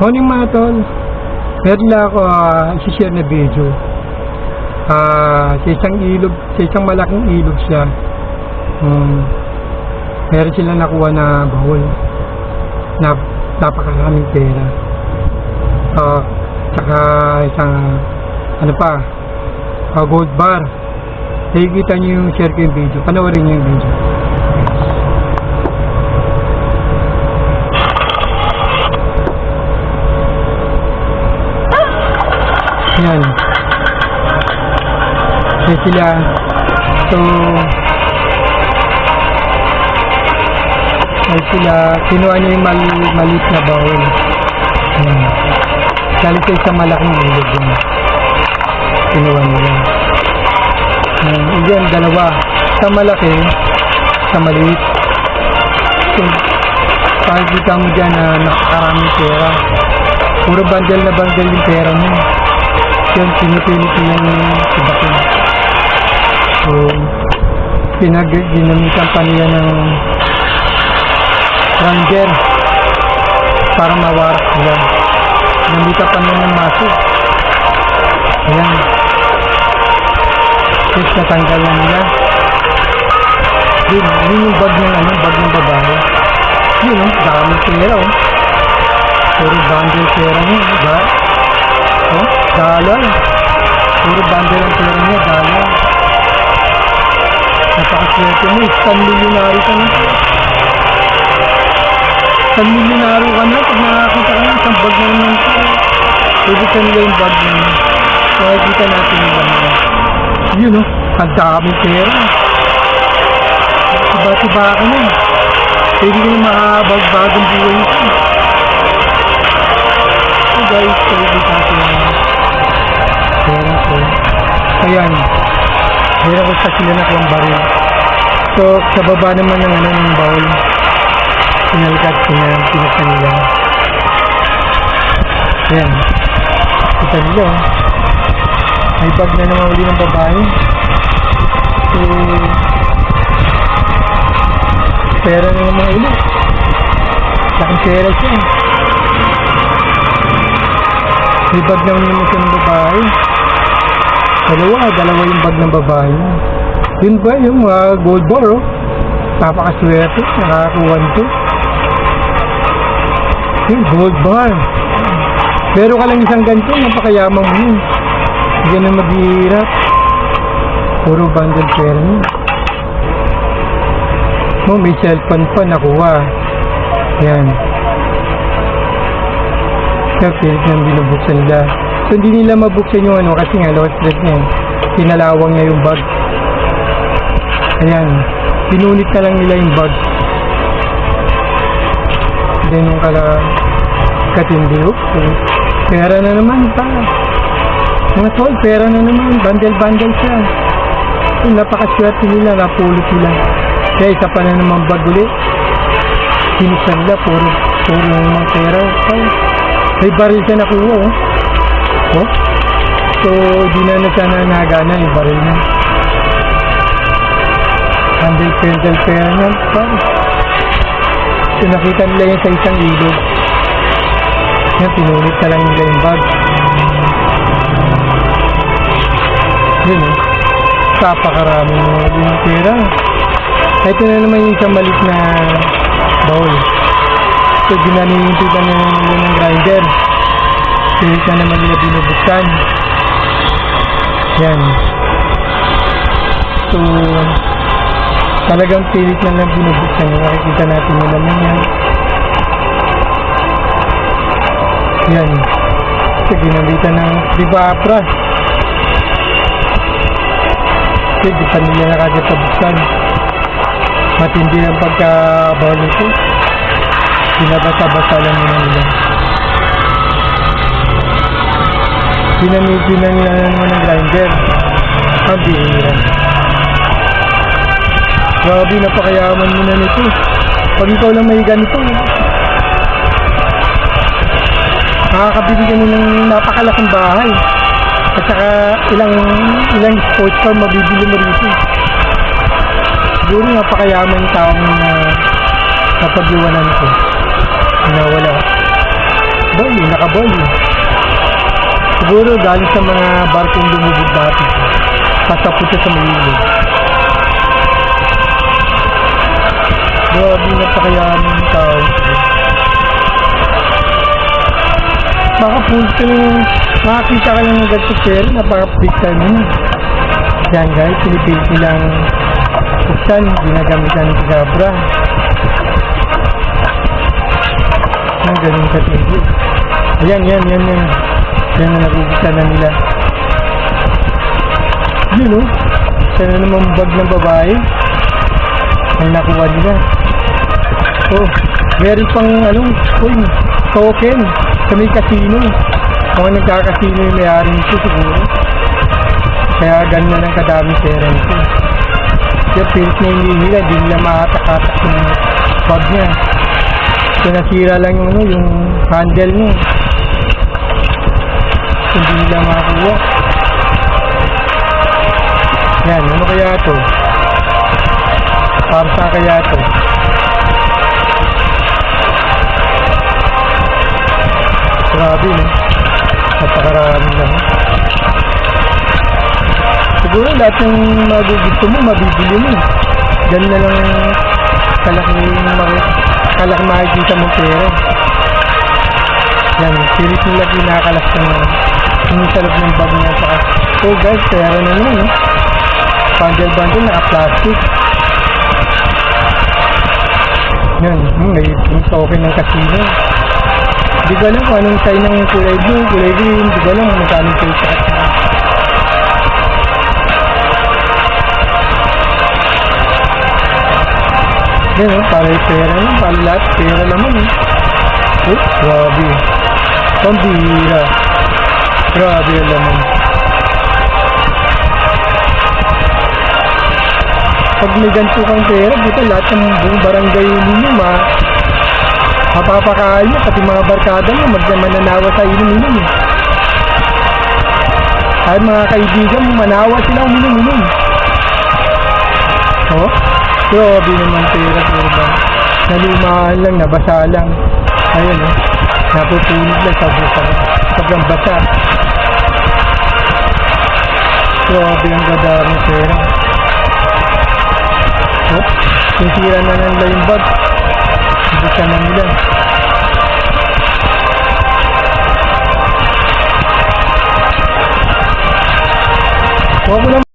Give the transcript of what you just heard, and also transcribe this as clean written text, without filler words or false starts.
Morning mga tol. Meron lang ako isi-share na video. Sa isang ilog, sa isang malaking ilog siya. Meron sila nakuha na bahol. Napakaraming pera. Tsaka isang gold bar. Nakikita niyo yung share ko yung video. Panoorin niyo yung video. Yan. Kaya sila. So, ay sila, kinuha niya yung maliit na bawal. Yan. Galing sa isang malaking ilog yun. Kinuha nila. Yan, dalawa. Sa malaki, sa maliit. So, pakikita mo dyan na nakakaraming pera. Puro bundle na bundle yung pera mo. Yan, pinipilit yung sibakin. So, ginamitan pa niya ng ranger para mawarak sila. Ginamitan pa niya ng maso. Ayan. Tapos natanggal na nila. Yun yung bag ng babae. Yun, dami pera, puro bundle pera niya, diba? Dollar. Puro bundle ang pera niya, dollar. Napakaswerte mo, isang milyonary ka na. Isang milyonary ka na, pag nakakita ka na, isang bag na naman ka. Pwede ka nila yung bag na yun. So, nakikita natin yung bag na. Yun, ang daming pera. Iba-iba ka na. Pwede ka na makabag-bagong buhay ka. So, guys, pwede ka na. Pera ko. Ayan. Pera ko sa sila na kong baril. So, sa baba naman ng bowl. Pinalikat ko na pinasa nila. Ayan. Kita nila. May bag na naman uli ng babae. So, pera na naman ulit. Laking pera siya. May bag na naman siya ng babae. Dalawa yung bag ng babae. Yun ba yung gold bar, napakaswerte, nakakuha nito. Yung gold bar. Pero ka lang isang ganito, napakayamang mo yun. Hindi na maghihirap. Puro bundle pera niya. May cellphone pa nakuha. Yan. Kaya pilit nang binubuksan nila. So, hindi nila mabuksan yung kasi nga, low stress niya. Pinalawang niya yung bag. Ayan. Pinunit na lang nila yung bag. Then, yung katindi. Pera na naman pa. Mga tol, pera na naman. Bundle siya. So, napakaswerte nila. Napulot nila. Kaya isa pa na naman bag ulit. Pinuksan nila. Puro naman pera. May baril siya nakuha, So, di na sana nagana yung baril na. Handle pera na. So, nakita nila yan sa isang ilog. Yan, pinulit na lang nila yung bag. Yun, napakarami yung pera. Ito na naman yung isang malit na bowl. So, ginanihintitan na nila ng grinder. Pilit na naman nila binubuksan. Yan. So, talagang pilit na lang binubuksan. Nakikita natin yung laman yan. Yan. So, ginamitan ng Vibapra. So, di pa nila nakagapabuksan. Matindi ang pagka-bawal nito. Binabasa-basa lang nila. Ginamitan nila naman ng grinder. Ang bihira. Grabe, napakayaman mo na nito. Pag ikaw lang may ganito, makakabili ka ng napakalaking bahay. At saka ilang sports car mabibili mo rito. Siguro napakayaman yung taong napag-iwanan ko. Nawala. ball eh, nakaball eh. Siguro galing sa mga barkong lumubog dati. Patapos siya sa Manila. Grabe na pa kaya ng tao. Baka punto yung makakita ka lang ng ganito pero napaka-big time mo. Yan guys, pinipilit nilang buksan, ginagamitan ng Gabra. Ang galing katindi. Ayan. Yan na nabubuksan na nila. Yun o. Sana naman bag ng babae. Ay nakuha nila. Oh, meron pang token sa may casino. Mga nagkakasino yung mayari nito siguro. Kaya ganyan ang kadaming pera nito. Kaya pilit na hindi nila makatak-atak yung bag niya. So nasira lang yung handle niya. Hindi nila makakuha. Yan, ano kaya ito? Para sa kaya ito? Grabe, no? Napakaraming lang. Siguro lahat ng magugusto mo, mabibili mo. Ganun na lang kalaki makikita mong pera. Yan, pilit nila kinakalas yung sa loob ng bag niya. So guys, pera na naman, no? Bundle, naka-plastic. Yan, may token ng casino. Hindi ko alam kung anong sign ng kulay blue, kulay green, hindi ko alam kung magkano kayo sa casino. Yan o, para yung pera naman, para lahat, pera naman eh. Oh, grabe. Pambihira. Grabe yung laman. Pag may ganito kang pera, buto lahat ng buong barangay ninyo, mapapakain nyo, pati mga barkada mo, mananawa sa inom-inom eh. Kahit mga kaibigan mo, manawa sila uminom-inom. Oh, grabe naman pera, pera. Nalumaan lang, nabasa lang. Ayun eh, napupulog lang sa busa. Sobrang basa. Grabe ang gadaming pera. Oh, sisira na ng line bag. Buksan na nila. Huwag mo lang